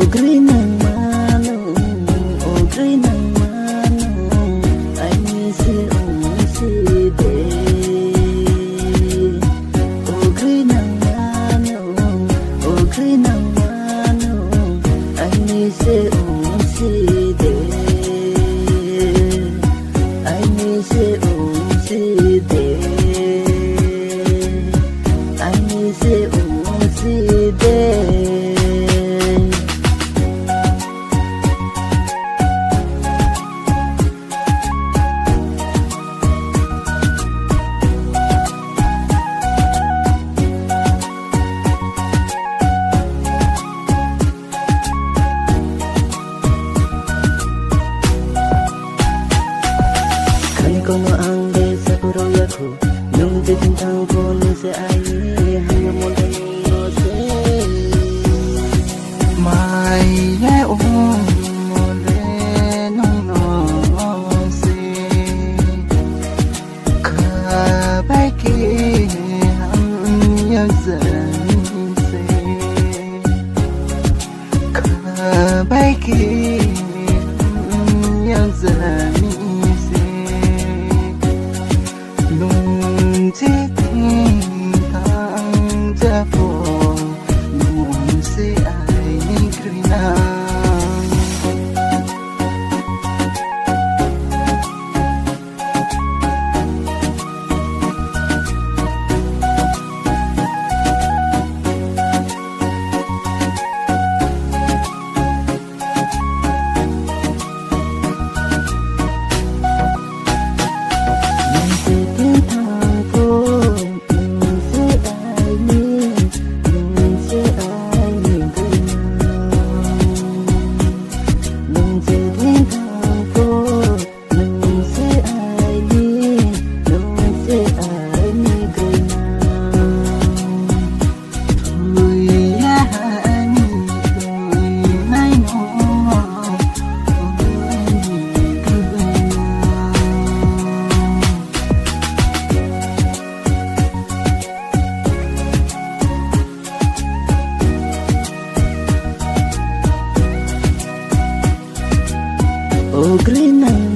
Ogri nang manong, ogri nang manong, anh si ông si de. Ogri nang manong, ogri nang manong, anh si ông si de. Anh si ông si de. Anh si ông si de. Como ande seguro yaku nung de bintang ko ni se ai hanya mulai no se mai ye o mole nong no se ka bai ki ham ya zan se ka bai ki ham ya zan nung chỉ tình thang cha phô nung sẽ ai cười na Ogri nang